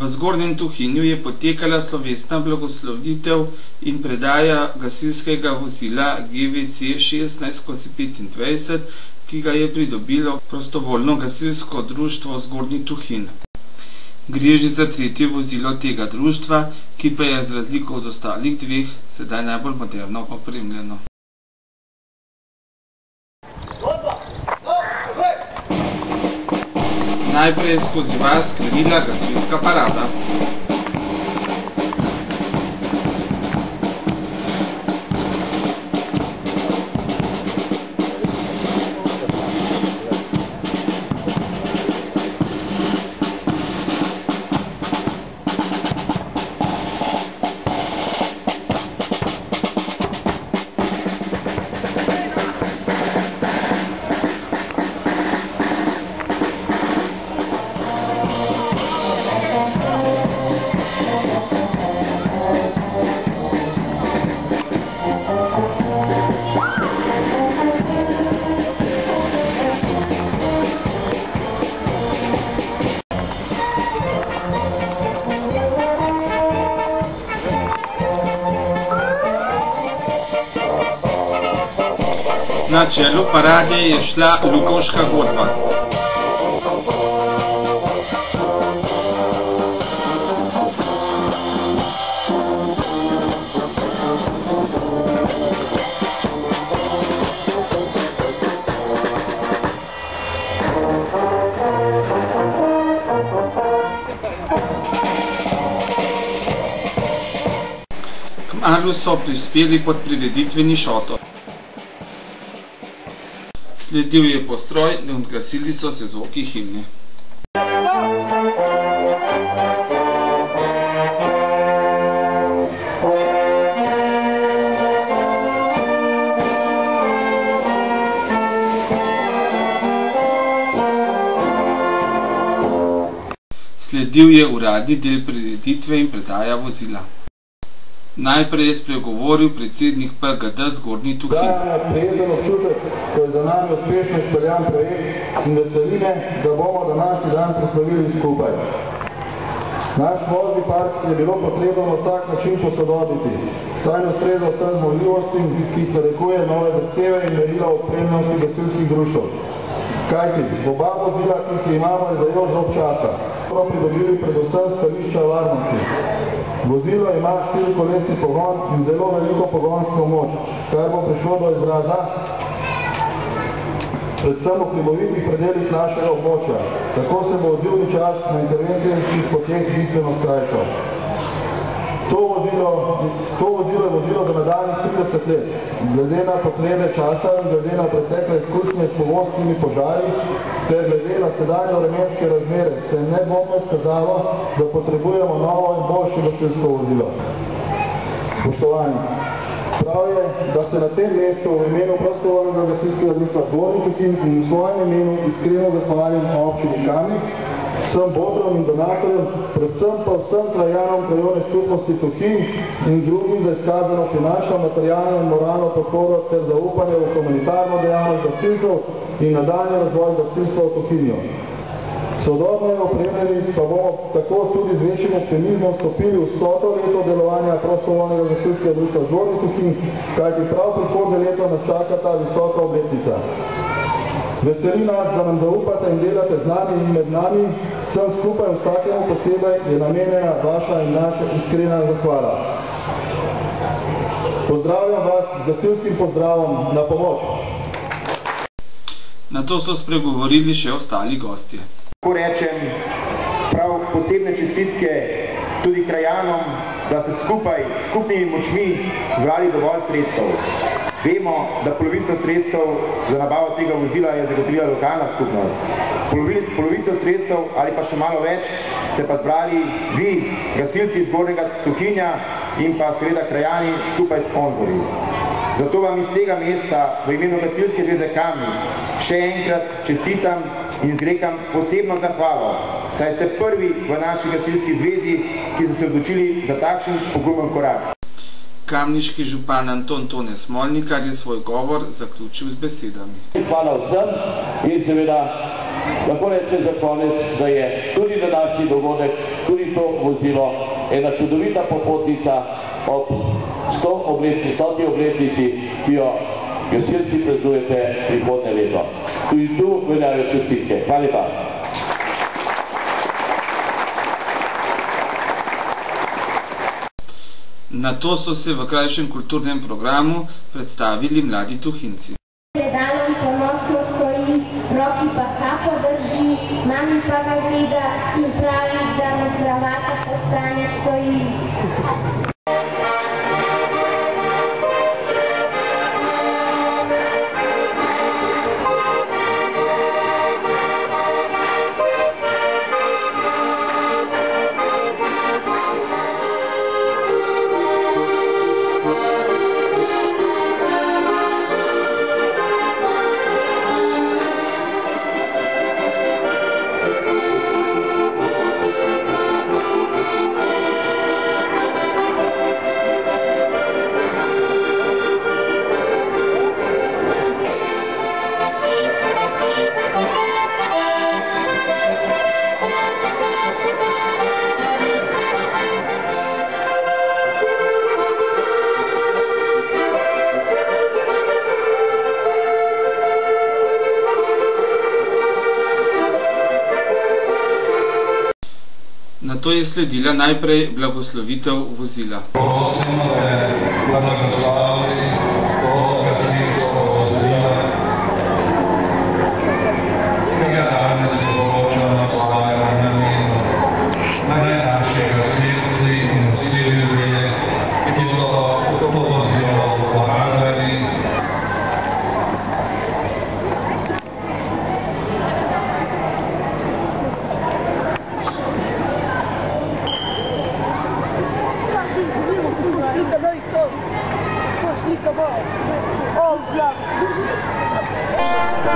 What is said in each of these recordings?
V Zgornjem Tuhinju je potekala slovesna blagoslovitev in predaja gasilskega vozila GVC 16/25, ki ga je pridobilo prostovoljno gasilsko društvo Zgornji Tuhinj. Gre že za tretje vozilo tega društva, ki pa je z razliko od ostalih dveh sedaj najbolj moderno opremljeno. Najprej skozi vas krenila gasilska parada. Na čelu parade je šla Lukovška godba. Kmalu so prispeli pod prireditveni šotor. Sledil je postroj in odglasili so se zvoki himne. Sledil je uradni del prireditve in predaja vozila. Najprej je spregovoril predsednik PGD Zgornji Tuhinj. Prijeten občutek, ko je za nami uspešno izpeljan projekt in veseli me, da bomo današnji dan proslavili skupaj. Naš vozni park je bilo potrebno na vsak način posodobiti, saj ne ustreza vsem zmogljivostim, ki jih narekuje nove zahteve in merila opremljenosti gasilskih društev. Kajti, oba vozila, ki jih imamo, je zajo zelo časa. Smo pridobili predvsem stališča varnosti. Vozilo ima 4-kolesni pogon in zelo veliko pogonsko moč, kar bo prišlo do izraza predvsem v hribovitih predelih našega območja. Tako se bo odzivni čas na intervencijskih poteh bistveno skrajšal. To vozilo je vozilo za nadaljnjih 30 let. Glede na potrebe časa in glede na pretekle izkušnje s povozkimi požari ter glede na sedanje vremenske razmere se je nedvomno izkazalo, da potrebujemo novo in boljše gasilsko vozilo. Spoštovani, prav je, da se na tem mestu v imenu prostovoljnega gasilskega društva Zgornji Tuhinj in v svojem imenu iskreno zahvalim občini Kamnik, vsem bodrom in donatorjem, predvsem pa vsem krajanom krajovne skupnosti Tuhinj in drugim za izkazano finančno, materialno in moralno podporo ter zaupanje v humanitarno dejavnost gasilcev in nadaljnji razvoj gasilstva v Tuhinju. Sodobno in opremljeni pa bomo tako tudi z večjim optimizmom stopili v 100. leto delovanja prostovoljnega gasilskega društva Zgornji Tuhinj, kajti prav prihodnje leto nas čaka ta visoka obletnica. Veseli nas, da nam zaupate in delate z nami in med nami, vsem skupaj vsakemu posebej je namenjena vaša in naša iskrena zahvala. Pozdravljam vas z gasilskim pozdravom na pomoč. Nato so spregovorili še ostali gostje. Tako rečem, prav posebne čestitke tudi krajanom, da ste skupaj s skupnimi močmi zbrali dovolj sredstev. Vemo, da polovico sredstev za nabavo tega vozila je zagotovila lokalna skupnost. Polovico sredstev ali pa še malo več ste pa zbrali vi, gasilci iz Zgornjega Tuhinja in pa seveda krajani skupaj s sponzorji. Zato vam iz tega mesta v imenu Gasilske zveze Kamnik še enkrat čestitam in izrekam posebno zahvalo, saj ste prvi v naši gasilski zvezi, ki ste se odločili za takšen pogumen korak. Kamniški župan Anton Tone Smolnikar je svoj govor zaključil z besedami. Hvala vsem in seveda lahko rečem za konec, da je tudi današnji dogodek tudi to vozilo ena čudovita popotnica ob 100. obletnici, ki jo gasilci praznujete prihodnje leto. Tudi tu veljajo čestitke. Hvala lepa. Nato so se v krajšem kulturnem programu predstavili mladi Tuhinci. Gledalom ponosno stoji, roki pa kapo drži, mami pa ga gleda in pravi, da mu kravata po strani stoji. Nato je sledila najprej blagoslovitev vozila. Prosimo te, da blagoslovi to gasilsko vozilo, ki ga danes določamo svojemu namenu. Naj naši gasilci in vsi ljudje, ki bodo to vozilo uporabljali,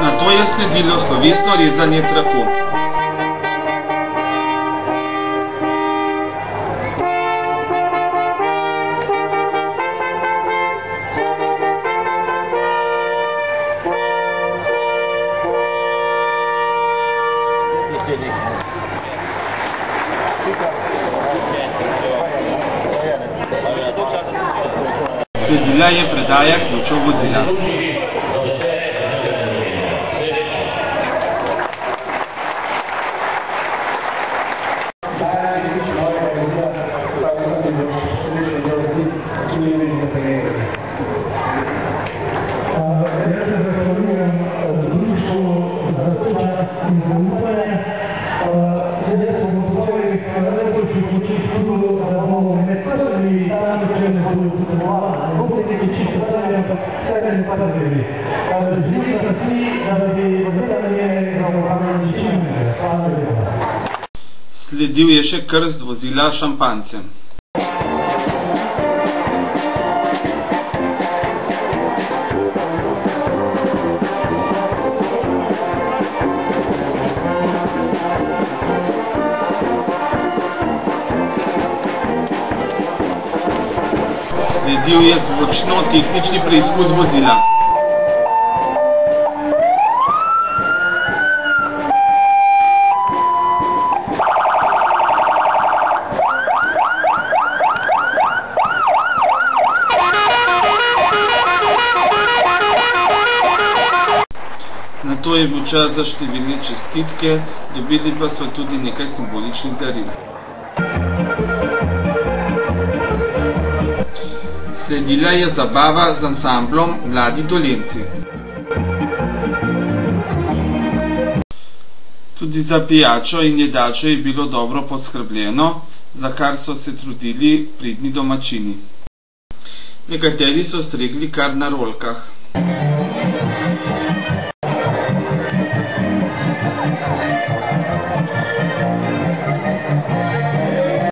Nato je sledilo slovesno rezanje traku. Sledila je predaja ključev vozila. Sledil je še krst vozila šampanjcem. Sledil je zvočno-tehnični preizkus vozila. Nato je bil čas za številne čestitke, dobili pa so tudi nekaj simboličnih daril. Sledila je zabava z ansamblom Mladi Dolenci. Tudi za pijačo in jedačo je bilo dobro poskrbljeno, za kar so se trudili pridni domačini. Nekateri so stregli kar na rolkah.